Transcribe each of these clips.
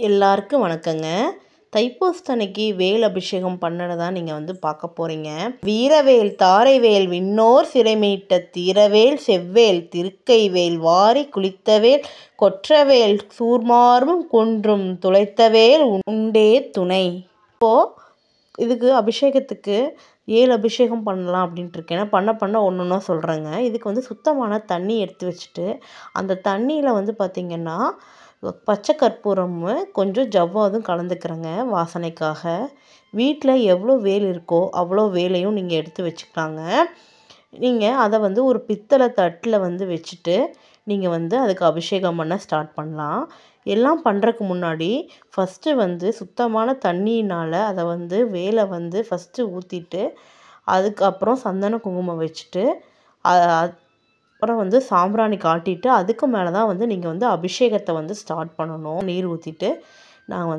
எல்லாருக்கும் வணக்கங்க. தைப்பூசத்தன்னைக்கு வேல் அபிஷேகம் பண்ணதை நீங்கள் பார்க்க போகிறீங்க. வீரவேல் தாரைவேல் விண்ணோர் சிறைமீட்ட தீரவேல் செவ்வேல் திருக்கைவேல் வாரி குளித்தவேல் கொற்றவேல் சூர்மார்பும் குன்றும் துளைத்தவேல் உண்டே துணை. இப்போது இதுக்கு அபிஷேகத்துக்கு 7 அபிஷேகம் பண்ணலாம் அப்படின்ட்டு இருக்கேன். பண்ண ஒன்று ஒன்றா சொல்கிறேங்க. இதுக்கு சுத்தமான தண்ணி எடுத்து வச்சுட்டு அந்த தண்ணியில் பார்த்திங்கன்னா பச்சை கற்பூரமும் கொஞ்சம் ஜவ்வாதும் கலந்துக்கிறேங்க வாசனைக்காக. வீட்டில் எவ்வளோ வேல் இருக்கோ அவ்வளோ வேலையும் நீங்கள் எடுத்து வச்சுக்கலாங்க. நீங்கள் அதை ஒரு பித்தளை தட்டில் வச்சுட்டு நீங்கள் அதுக்கு அபிஷேகம் பண்ண ஸ்டார்ட் பண்ணலாம். எல்லாம் பண்ணுறதுக்கு முன்னாடி ஃபஸ்ட்டு சுத்தமான தண்ணியினால் அதை வேலை ஃபஸ்ட்டு ஊற்றிட்டு அதுக்கப்புறம் சந்தன குங்குமம் வச்சுட்டு அப்புறம் சாம்பிராணி காட்டிட்டு அதுக்கு மேலே தான் நீங்கள் அபிஷேகத்தை ஸ்டார்ட் பண்ணணும். நீர் ஊற்றிட்டு நான்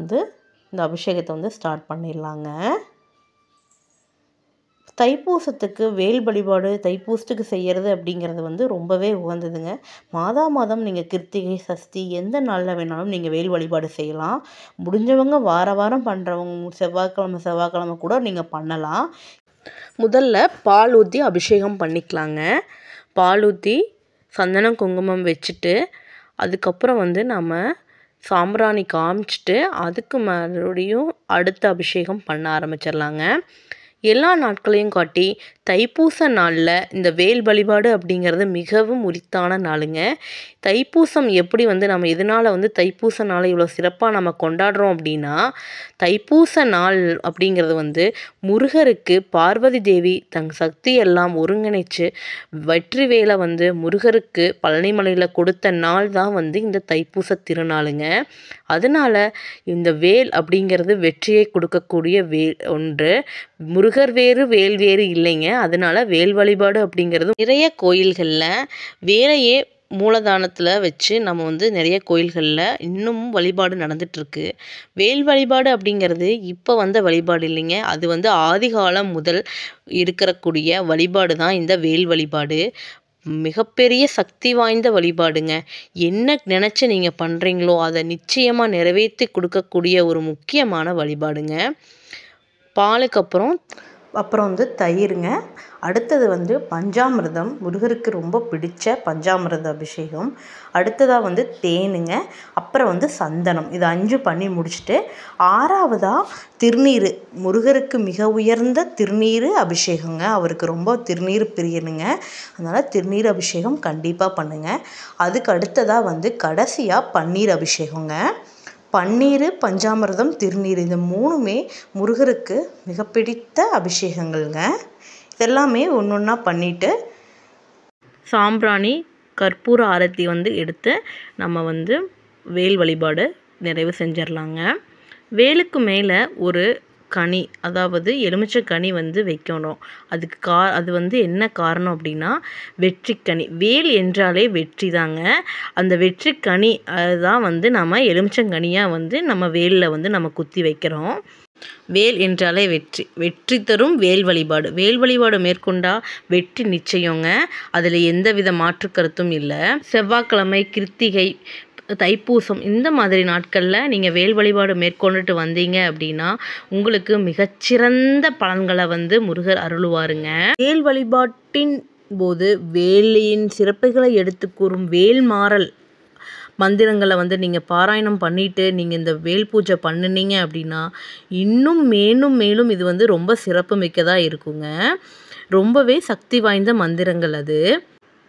இந்த அபிஷேகத்தை ஸ்டார்ட் பண்ணிடலாங்க. தைப்பூசத்துக்கு வேல் வழிபாடு தைப்பூசத்துக்கு செய்கிறது அப்படிங்கிறது ரொம்பவே உகந்ததுங்க. மாதம் நீங்கள் கிருத்திகை சஷ்டி எந்த நாளில் வேணாலும் நீங்கள் வேல் வழிபாடு செய்யலாம். முடிஞ்சவங்க வாரம் பண்ணுறவங்க செவ்வாய்க்கிழமை கூட நீங்கள் பண்ணலாம். முதல்ல பால் ஊற்றி அபிஷேகம் பண்ணிக்கலாங்க. பால் ஊற்றி சந்தனம் குங்குமம் வச்சுட்டு அதுக்கப்புறம் நம்ம சாம்பிராணி காமிச்சிட்டு அதுக்கு மறுபடியும் அடுத்த அபிஷேகம் பண்ண ஆரம்பிச்சிடலாங்க. எல்லா நாட்களையும் காட்டி தைப்பூச நாளில் இந்த வேல் வழிபாடு அப்படிங்கிறது மிகவும் உரித்தான நாளுங்க. தைப்பூசம் எப்படி நம்ம இதனால் தைப்பூச நாளை இவ்வளோ சிறப்பாக நம்ம கொண்டாடுறோம் அப்படின்னா, தைப்பூச நாள் அப்படிங்கிறது முருகருக்கு பார்வதி தேவி தன் சக்தி எல்லாம் ஒருங்கிணைச்சு வெற்றி வேலை முருகருக்கு பழனிமலையில் கொடுத்த நாள் தான் இந்த தைப்பூச திருநாளுங்க. அதனால் இந்த வேல் அப்படிங்கிறது வெற்றியை கொடுக்கக்கூடிய வேல் ஒன்று. முருகர் வேறு வேல் வேறு இல்லைங்க. அதனால் வேல் வழிபாடு அப்படிங்கிறது நிறைய கோயில்களில் வேலையே மூலதானத்தில் வச்சு நம்ம நிறைய கோயில்களில் இன்னமும் வழிபாடு நடந்துகிட்ருக்கு. வேல் வழிபாடு அப்படிங்கிறது இப்போ வழிபாடு இல்லைங்க. அது ஆதிகாலம் முதல் இருக்கக்கூடிய வழிபாடு தான் இந்த வேல் வழிபாடு. மிகப்பெரிய சக்தி வாய்ந்த வழிபாடுங்க. என்ன நினச்சி நீங்கள் பண்ணுறீங்களோ அதை நிச்சயமாக நிறைவேற்றி கொடுக்கக்கூடிய ஒரு முக்கியமான வழிபாடுங்க. பாலுக்கு அப்புறம் தயிருங்க. அடுத்தது பஞ்சாமிர்தம், முருகருக்கு ரொம்ப பிடிச்ச பஞ்சாமிர்த அபிஷேகம். அடுத்ததாக தேனுங்க. அப்புறம் சந்தனம். இது 5 பண்ணி முடிச்சுட்டு 6வதாக திருநீர், முருகருக்கு மிக உயர்ந்த திருநீர் அபிஷேகங்க. அவருக்கு ரொம்ப திருநீர் பிரியனுங்க. அதனால் திருநீர் அபிஷேகம் கண்டிப்பாக பண்ணுங்கள். அதுக்கு அடுத்ததாக கடைசியாக பன்னீர் அபிஷேகங்க. பன்னீர், பஞ்சாமிர்தம், திருநீர் இந்த 3மே முருகருக்கு மிக பிடித்த அபிஷேகங்கள்ங்க. இதெல்லாமே ஒன்று ஒன்றா பண்ணிவிட்டு சாம்பிராணி கற்பூர ஆரத்தி எடுத்து நம்ம வேல் வழிபாடு நிறைவு செஞ்சிடலாங்க. வேலுக்கு மேலே ஒரு கனி, அதாவது எலுமிச்சை கனி வைக்கணும். அதுக்கு அது என்ன காரணம் அப்படின்னா வெற்றிக்கனி. வேல் என்றாலே வெற்றி தாங்க. அந்த வெற்றிக்கனி அதுதான் நம்ம எலுமிச்சங்கனியாக நம்ம வேலில் நம்ம குத்தி வைக்கிறோம். வேல் என்றாலே வெற்றி, வெற்றி தரும் வேல் வழிபாடு. வேல் வழிபாடு மேற்கொண்டா வெற்றி நிச்சயங்க. அதில் எந்தவித மாற்று கருத்தும் இல்லை. செவ்வாய்க்கிழமை, கிருத்திகை, தைப்பூசம் இந்த மாதிரி நாட்களில் நீங்கள் வேல் வழிபாடு மேற்கொண்டுட்டு வந்தீங்க அப்படின்னா உங்களுக்கு மிகச்சிறந்த பலன்களை முருகர் அருளுவாருங்க. வேல் வழிபாட்டின் போது வேலின் சிறப்புகளை எடுத்து கூறும் வேல்மாறல் மந்திரங்களை நீங்கள் பாராயணம் பண்ணிவிட்டு நீங்கள் இந்த வேல் பூஜை பண்ணினீங்க அப்படின்னா இன்னும் மேலும் இது ரொம்ப சிறப்பு மிக்கதாக இருக்குங்க. ரொம்பவே சக்தி வாய்ந்த மந்திரங்கள் அது.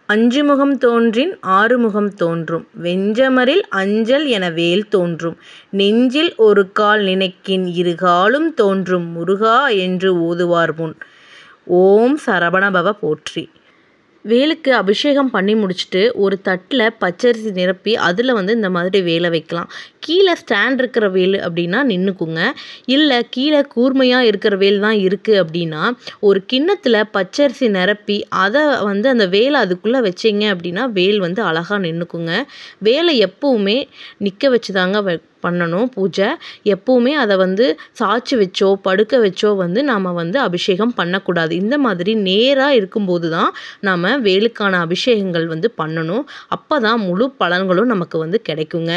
5 முகம் தோன்றின் 6 முகம் தோன்றும், வெஞ்சமரில் அஞ்சல் என வேல் தோன்றும், நெஞ்சில் ஒரு கால் நினைக்கின் 2 காலும் தோன்றும், முருகா என்று ஓதுவார் முன். ஓம் சரவணபவ போற்றி. வேலுக்கு அபிஷேகம் பண்ணி முடிச்சுட்டு ஒரு தட்டில் பச்சரிசி நிரப்பி அதில் இந்த மாதிரி வேலை வைக்கலாம். கீழே ஸ்டாண்ட் இருக்கிற வேல் அப்படின்னா நின்றுக்குங்க. இல்லை கீழே கூர்மையாக இருக்கிற வேல் தான் இருக்குது அப்படின்னா ஒரு கிண்ணத்தில் பச்சரிசி நிரப்பி அதை அந்த வேலை அதுக்குள்ளே வச்சிங்க அப்படின்னா வேல் அழகாக நின்றுக்குங்க. வேலை எப்போவுமே நிற்க வச்சு தாங்க பண்ணணும் பூஜை. எப்போவுமே அதை சாய்ச்சி வச்சோ படுக்க வச்சோ நாம் அபிஷேகம் பண்ணக்கூடாது. இந்த மாதிரி நேராக இருக்கும்போது தான் நாம் வேலுக்கான அபிஷேகங்கள் பண்ணணும். அப்போ தான் முழு பலன்களும் நமக்கு கிடைக்குங்க.